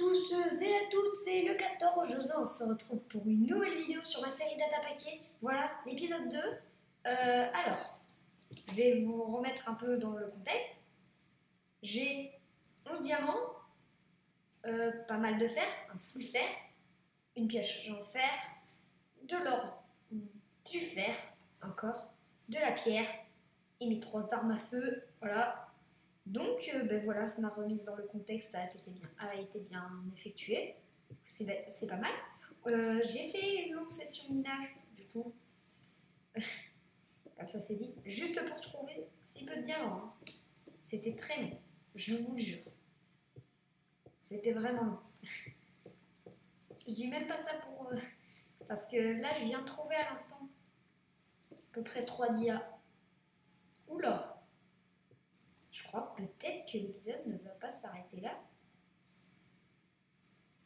tous et à toutes, c'est le Castor. Aujourd'hui, on se retrouve pour une nouvelle vidéo sur ma série Data Paquet. Voilà, l'épisode 2. Alors, je vais vous remettre un peu dans le contexte. J'ai 11 diamants, pas mal de fer, un full fer, une pioche en fer, de l'or, du fer, encore, de la pierre et mes 3 armes à feu. Voilà. Donc, ben voilà, ma remise dans le contexte a été bien effectuée. C'est pas mal. J'ai fait une longue session de minage, du coup. Comme ça, c'est dit. Juste pour trouver si peu de diamants. Hein. C'était très long, je vous le jure. C'était vraiment long. Je dis même pas ça pour... parce que là, je viens de trouver à l'instant à peu près 3 dias. Oula! Je crois peut-être que l'épisode ne va pas s'arrêter là.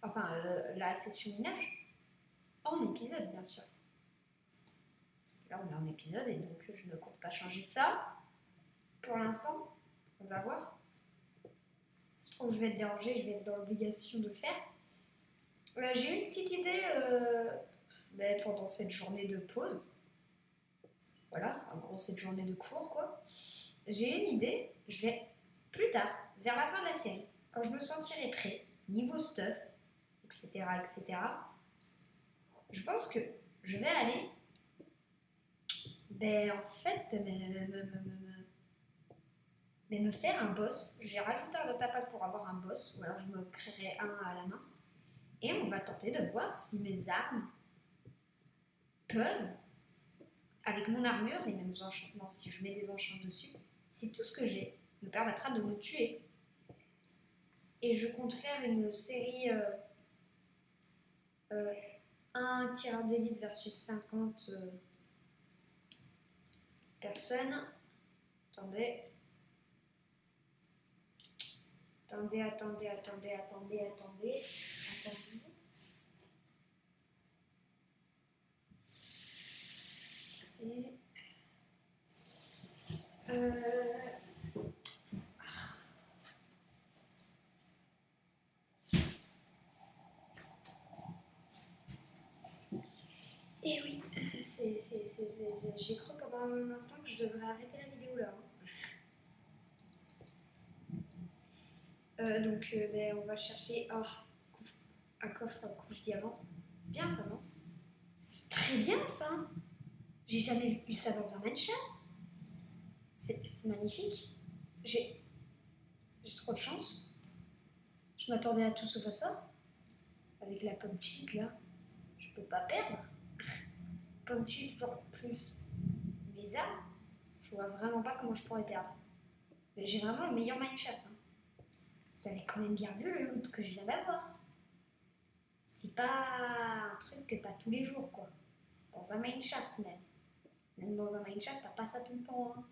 Enfin, la session minage. En épisode, bien sûr. Là, on est en épisode et donc je ne compte pas changer ça. Pour l'instant, on va voir. Si je trouve que je vais être dérangée, je vais être dans l'obligation de le faire. J'ai eu une petite idée pendant cette journée de pause. Voilà, en gros, cette journée de cours, quoi. J'ai une idée, je vais plus tard, vers la fin de la série, quand je me sentirai prêt, niveau stuff, etc., je pense que je vais aller, en fait, me faire un boss. J'ai rajouté un datapack pour avoir un boss, ou alors je me créerai un à la main, et on va tenter de voir si mes armes peuvent, avec mon armure, les mêmes enchantements, si je mets des enchants dessus, si tout ce que j'ai me permettra de me tuer. Et je compte faire une série 1 tireur d'élite versus 50 personnes. Attendez. Et oui, j'ai cru pendant un instant que je devrais arrêter la vidéo là. Donc, on va chercher un coffre à couche diamant. C'est bien ça, non? C'est très bien ça. J'ai jamais vu ça dans un mineshaft. C'est magnifique. J'ai trop de chance. Je m'attendais à tout sauf à ça. Avec la pomme cheat là, je peux pas perdre. Pomme cheat plus mes armes, je vois vraiment pas comment je pourrais perdre. Mais j'ai vraiment le meilleur mineshaft. Hein. Vous avez quand même bien vu le loot que je viens d'avoir. C'est pas un truc que t'as tous les jours quoi. Dans un mineshaft même. Même dans un mineshaft, t'as pas ça tout le temps. Hein.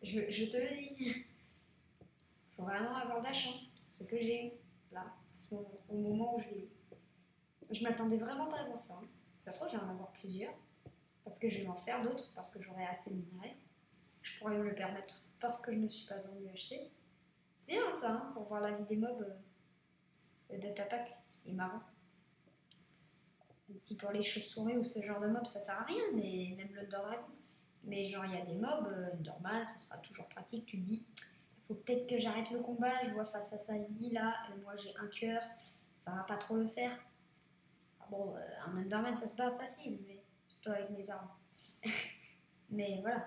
je te le dis. Faut vraiment avoir de la chance. Ce que j'ai eu là, au moment où je l'ai eu. Je m'attendais vraiment pas à voir ça. Hein. Ça se trouve, je vais en avoir plusieurs. Parce que je vais m'en faire d'autres. Parce que j'aurai assez de minerais. Je pourrais me le permettre parce que je ne suis pas en UHC. C'est bien ça, hein, pour voir la vie des mobs. Le datapack est marrant. Même si pour les chauves-souris ou ce genre de mobs, ça sert à rien. Mais même le dragon. Mais genre, il y a des mobs, normal, ce sera toujours pratique. Tu te dis, il faut peut-être que j'arrête le combat. Je vois face à Sally là. Et moi, j'ai un cœur. Ça va pas trop le faire. Bon, un Enderman, ça se bat facile, mais surtout avec mes armes. Mais voilà.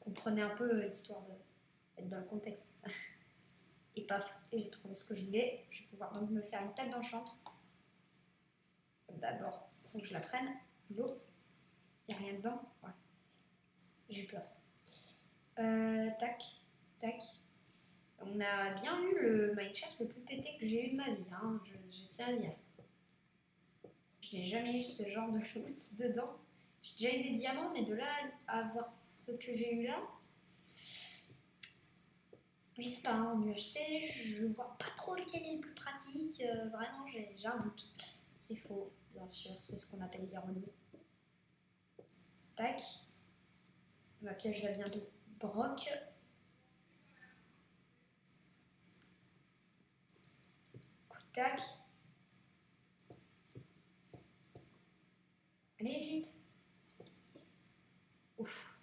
Comprenez un peu l'histoire d'être dans le contexte. Et paf, et j'ai trouvé ce que je voulais. Je vais pouvoir donc me faire une table d'enchante. D'abord, il faut que je la prenne. L'eau. Il n'y a rien dedans. Ouais. J'ai peur. Tac. On a bien eu le mineshaft le plus pété que j'ai eu de ma vie. Hein, je tiens à dire. Je n'ai jamais eu ce genre de loot dedans. J'ai déjà eu des diamants, mais de là à voir ce que j'ai eu là, je sais pas, hein, en UHC, je vois pas trop lequel est le plus pratique. Vraiment, j'ai un doute. C'est faux, bien sûr, c'est ce qu'on appelle l'ironie. Tac. Ma piège va bien de broc. tac. Allez, vite. Ouf.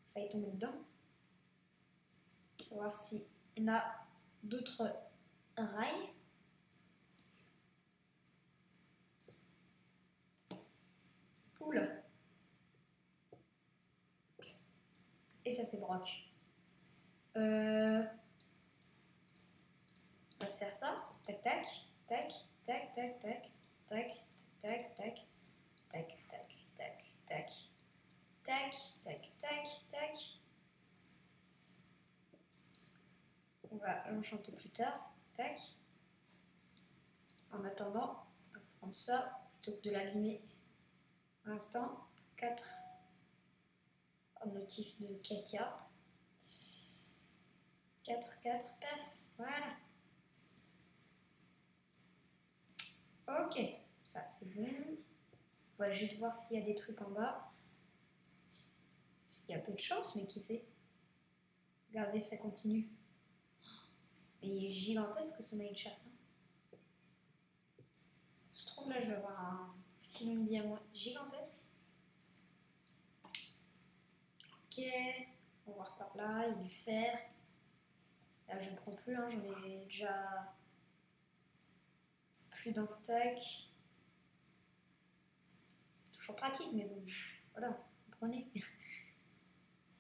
Failli tomber dedans. On va voir si on a d'autres rails. Oula. Et ça, c'est broc. On va se faire ça. Tac, tac, tac, tac, tac, tac, tac, tac, tac, tac, tac, tac, tac, tac, tac, tac, tac. On va l'enchanter plus tard. Tac. En attendant, on va prendre ça plutôt que de l'abîmer. Pour l'instant, 4 motifs de caca. 4, 4, paf, voilà. Ok, ça c'est bon. On va juste voir s'il y a des trucs en bas. S'il y a peu de chance, mais qui sait. Regardez, ça continue. Mais il est gigantesque ce Minecraft. Je trouve là, je vais avoir un film diamant gigantesque. Ok, on va voir par là, il y a du fer. Là, je ne prends plus, hein, j'en ai déjà plus d'un stack. C'est toujours pratique, mais bon, voilà, vous prenez.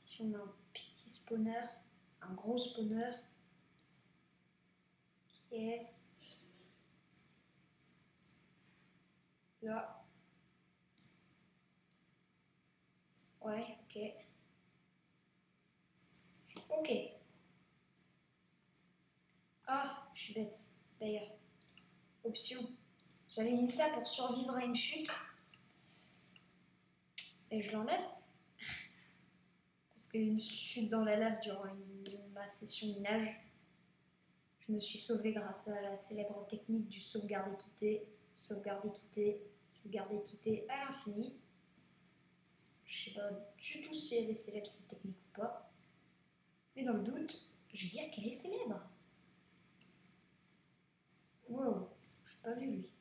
Si on a un petit spawner, un gros spawner, qui est là. Ouais, ok. Ok. Ah, je suis bête, d'ailleurs. Option. J'avais mis ça pour survivre à une chute. Et je l'enlève. Parce qu'une chute dans la lave durant ma session minage, je me suis sauvée grâce à la célèbre technique du sauvegarder quitter, sauvegarder quitter, sauvegarder quitter à l'infini. Je sais pas du tout si elle est célèbre cette technique ou pas. Mais dans le doute, je vais dire qu'elle est célèbre. Wow, je n'ai pas vu lui.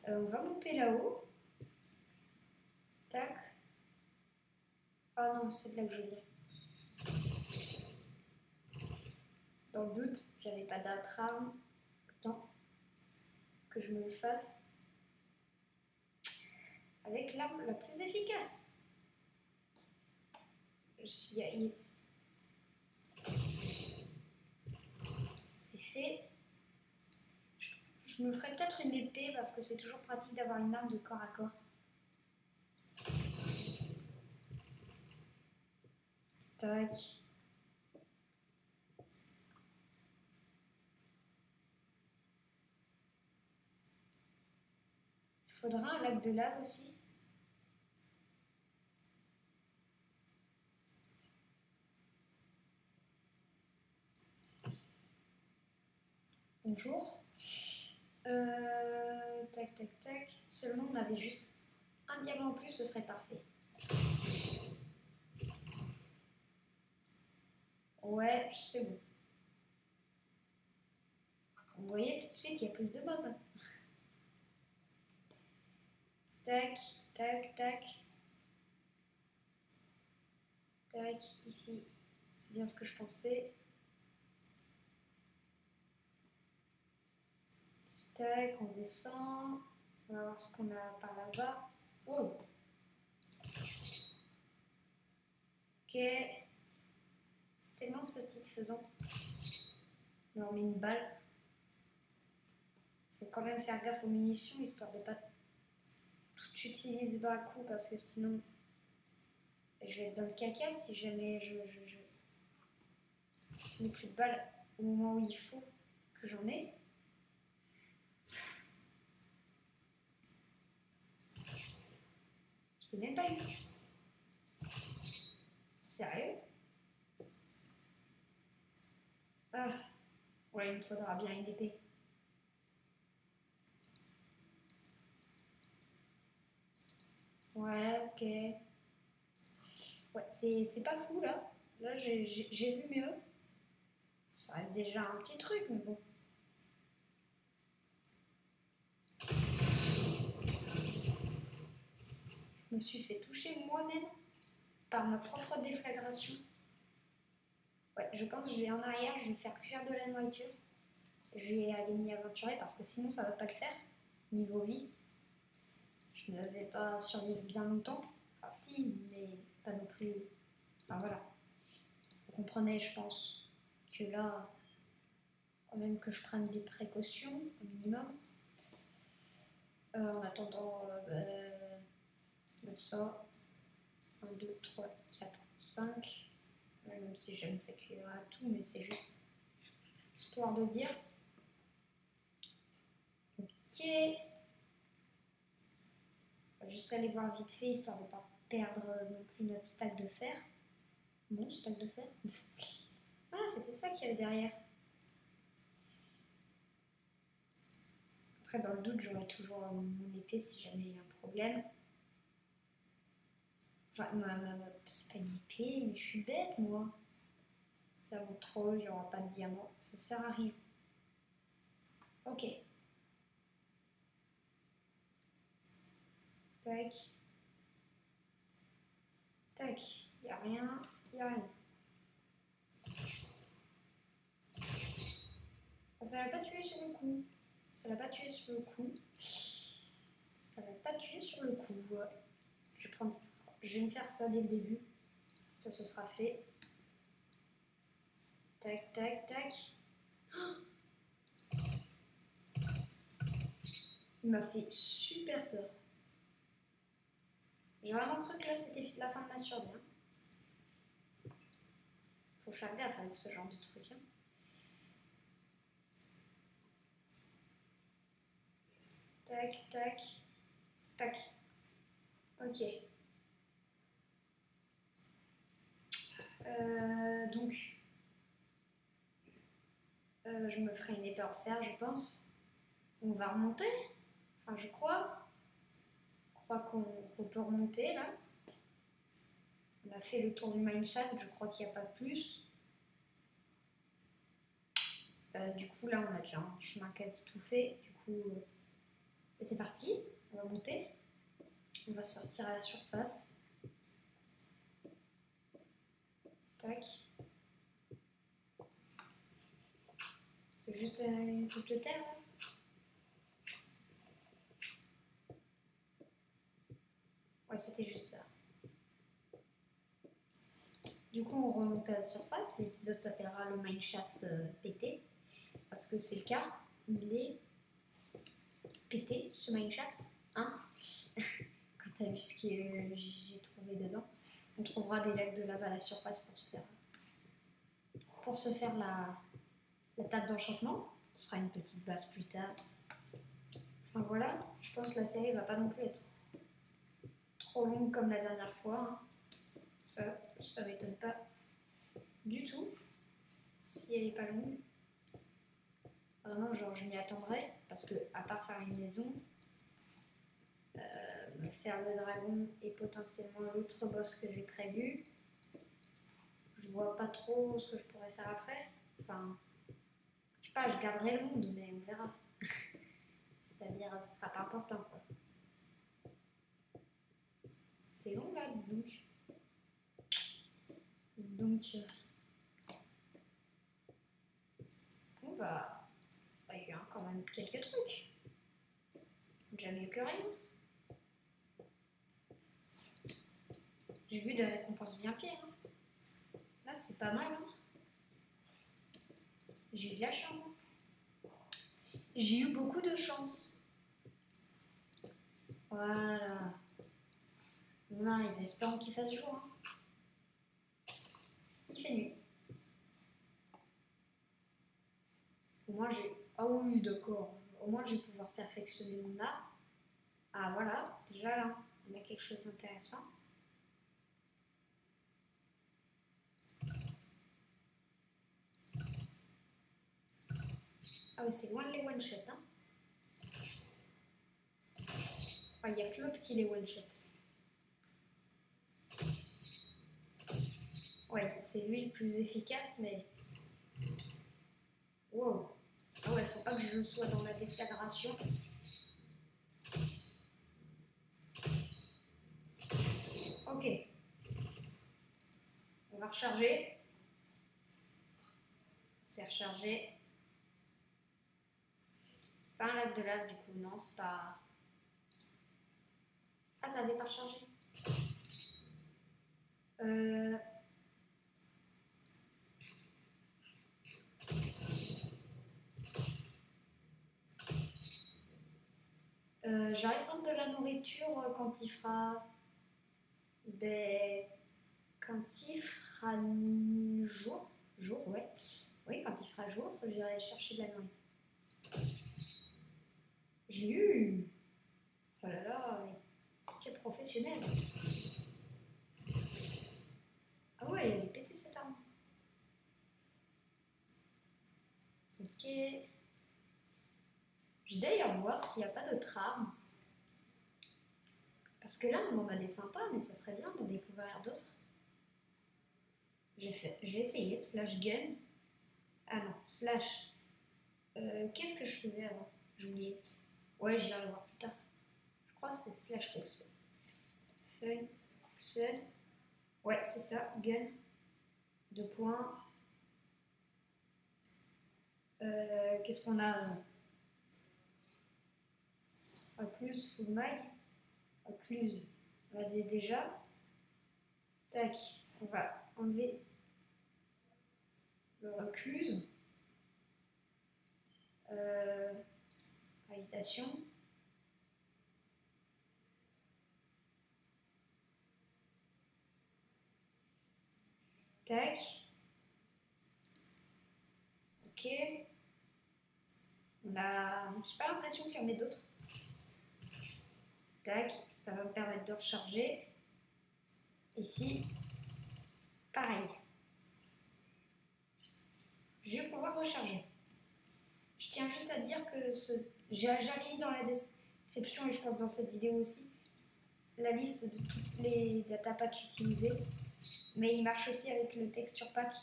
On va monter là-haut. Tac. Ah non, c'est de là que je viens. Dans le doute, j'avais pas d'autre arme. Autant que je me le fasse avec l'arme la plus efficace. Ça c'est fait. Je me ferai peut-être une épée parce que c'est toujours pratique d'avoir une arme de corps à corps. Tac. Il faudra un lac de lave aussi. Bonjour. Tac, tac, tac. Seulement on avait juste un diamant en plus, ce serait parfait. Ouais, c'est bon. Vous voyez, tout de suite, il y a plus de mobs. Tac, tac, tac. Tac, ici. C'est bien ce que je pensais. Tac, on descend. On va voir ce qu'on a par là-bas. Oh. Ok. C'est tellement satisfaisant. On leur met une balle. Faut quand même faire gaffe aux munitions, histoire de pas tout utiliser d'un coup, parce que sinon je vais être dans le caca si jamais je n'ai plus de balles au moment où il faut que j'en ai. Je n'ai même pas eu. Sérieux? Ah, ouais, il me faudra bien une épée. Ouais, ok. Ouais, c'est pas fou là. Là, j'ai vu mieux. Ça reste déjà un petit truc, mais bon. Je me suis fait toucher moi-même par ma propre déflagration. Ouais, je pense que je vais en arrière, je vais faire cuire de la nourriture. Je vais aller m'y aventurer parce que sinon ça va pas le faire. Niveau vie, je ne vais pas survivre bien longtemps. Enfin si, mais pas non plus. Enfin voilà. Vous comprenez, je pense, que là, quand même que je prenne des précautions au minimum. En attendant ça. 1, 2, 3, 4, 5. Même si je ne sais cuire à tout, mais c'est juste histoire de dire. Ok. On va juste aller voir vite fait, histoire de ne pas perdre non plus notre stack de fer. Mon stack de fer. Ah, c'était ça qu'il y avait derrière. Après, dans le doute, j'aurai toujours mon épée si jamais il y a un problème. Enfin, c'est pas une épée, mais je suis bête, moi. Ça vaut trop, il n'y aura pas de diamant. Ça sert à rien. Ok. Tac. Tac. Il n'y a rien. Il n'y a rien. Ça l'a pas tué sur le coup. Ça l'a pas tué sur le coup. Ça l'a pas tué sur le coup. Je vais me faire ça dès le début. Ça, ce sera fait. Tac, tac, tac. Il m'a fait super peur. J'ai vraiment cru que là, c'était la fin de ma survie. Hein. Faut faire gaffe avec ce genre de truc. Hein. Tac, tac, tac. Ok. Donc, je me ferai une épée en fer, je pense. On va remonter. Enfin, je crois. Je crois qu'on peut remonter, là. On a fait le tour du mineshaft, je crois qu'il n'y a pas de plus. Du coup, là, on a déjà un chemin quasi tout fait. Du coup, c'est parti. On va monter. On va sortir à la surface. Tac. C'est juste une couche de terre, là. Ouais, c'était juste ça. Du coup, on remonte à la surface. L'épisode s'appellera le mineshaft pété. Parce que c'est le cas. Il est pété, ce mineshaft. Hein. Quand tu as vu ce que j'ai trouvé dedans. On trouvera des lacs de lave à la surface pour se faire la table d'enchantement. Ce sera une petite base plus tard. Enfin voilà, je pense que la série va pas non plus être trop longue comme la dernière fois. Hein. Ça m'étonne pas du tout si elle est pas longue. Vraiment, genre je m'y attendrai parce que à part faire une maison, faire le dragon et potentiellement l'autre boss que j'ai prévu, je vois pas trop ce que je pourrais faire après. Enfin, je sais pas, je garderai le monde, mais on verra. C'est-à-dire, ce sera pas important, quoi. C'est long, là, dis donc. Dites donc. Bon, bah, il y a quand même quelques trucs. Déjà mieux que rien. J'ai vu des récompenses bien pires. Hein. Là, c'est pas mal. Hein. J'ai eu de la chance. J'ai eu beaucoup de chance. Voilà. On arrive, espérons qu'il fasse jour. Hein. Il fait nuit. Au moins, j'ai... Ah oui, d'accord. Au moins, je vais pouvoir perfectionner mon art. Ah, voilà. Déjà, là, on a quelque chose d'intéressant. Ah oui, c'est loin de les one-shot. Hein. Ah, il n'y a que l'autre qui les one-shot. Ouais, c'est lui le plus efficace, mais pas que je sois dans la déflagration. Ok. On va recharger. C'est rechargé. C'est pas un lac de lave du coup, non, c'est pas... Ah, ça avait pas rechargé. J'arrive à prendre de la nourriture quand il fera... Quand il fera jour. Jour, ouais. Oui, quand il fera jour, j'irai chercher de la nourriture. Je l'ai eu. Oh là là, quel professionnel. Ah ouais, elle est pétée cette arme. Ok. Je vais d'ailleurs voir s'il n'y a pas d'autres armes. Parce que là, on en a des sympas, mais ça serait bien d'en découvrir d'autres. J'ai essayé, slash gun. Ah non, slash. Qu'est-ce que je faisais avant? J'ai oublié. Ouais, j'irai voir plus tard. Je crois que c'est slash fox. Fox. Ouais, c'est ça, gun. 2 points. Qu'est-ce qu'on a? Occluse, full mag. Occluse, on l'a déjà. Tac, on va enlever le recluse. Gravitation. Tac. Ok. On a... J'ai pas l'impression qu'il y en ait d'autres. Tac. Ça va me permettre de recharger. Ici. Pareil. Je vais pouvoir recharger. Je tiens juste à dire que j'avais mis dans la description et je pense dans cette vidéo aussi la liste de toutes les data packs utilisés. Mais il marche aussi avec le texture pack.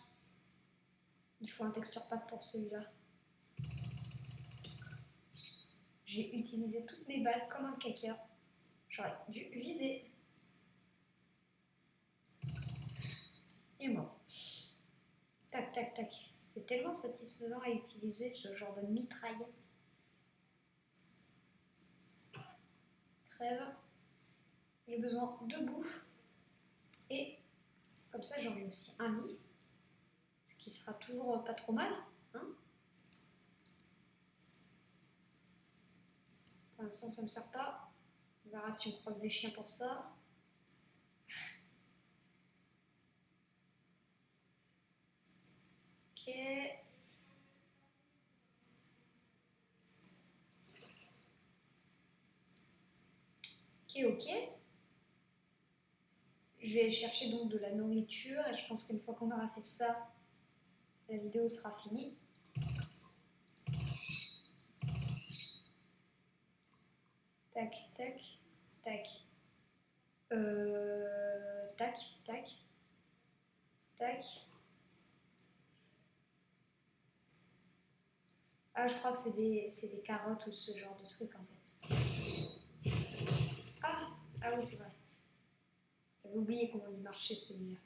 Il faut un texture pack pour celui-là. J'ai utilisé toutes mes balles comme un caqueur. J'aurais dû viser. Et mort. Tac, tac, tac. C'est tellement satisfaisant à utiliser ce genre de mitraillette. Crève. J'ai besoin de bouffe. Et comme ça, j'aurai aussi un lit. Ce qui sera toujours pas trop mal. Hein, pour l'instant, ça ne me sert pas. On verra si on croise des chiens pour ça. Ok. Ok. Je vais chercher donc de la nourriture et je pense qu'une fois qu'on aura fait ça, la vidéo sera finie. Tac, tac, tac. Tac, tac, tac. Ah, je crois que c'est des carottes ou ce genre de truc en fait. Ah, ah oui, c'est vrai. J'avais oublié comment il marchait celui-là.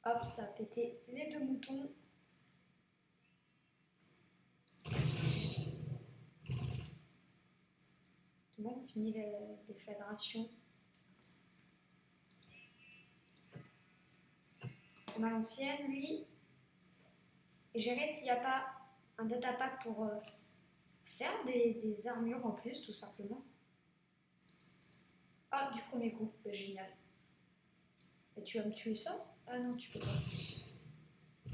Hop, ça a pété les 2 moutons. Bon, on finit la déflagration. On a l'ancienne, lui. Et je verrai s'il n'y a pas un data pack pour faire des armures en plus, tout simplement. Ah, du premier coup, bah, génial. Et tu vas me tuer ça? Ah non, tu peux pas.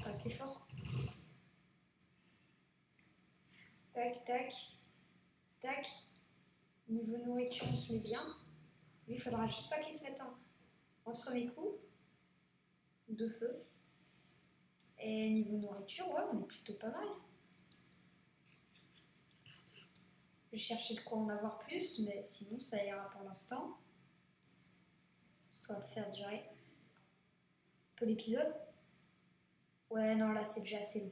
Ah, c'est fort. Tac, tac, tac. Niveau nourriture, on se met bien. Lui, il faudra juste pas qu'il se mette entre mes coups de feu. Et niveau nourriture, ouais, on est plutôt pas mal. Je vais chercher de quoi en avoir plus, mais sinon, ça ira pour l'instant. Histoire de faire durer un peu l'épisode. Ouais, non, là, c'est déjà assez long.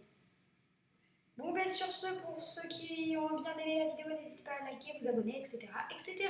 Bon, ben sur ce, pour ceux qui ont bien aimé la vidéo, n'hésitez pas à liker, vous abonner, etc., etc.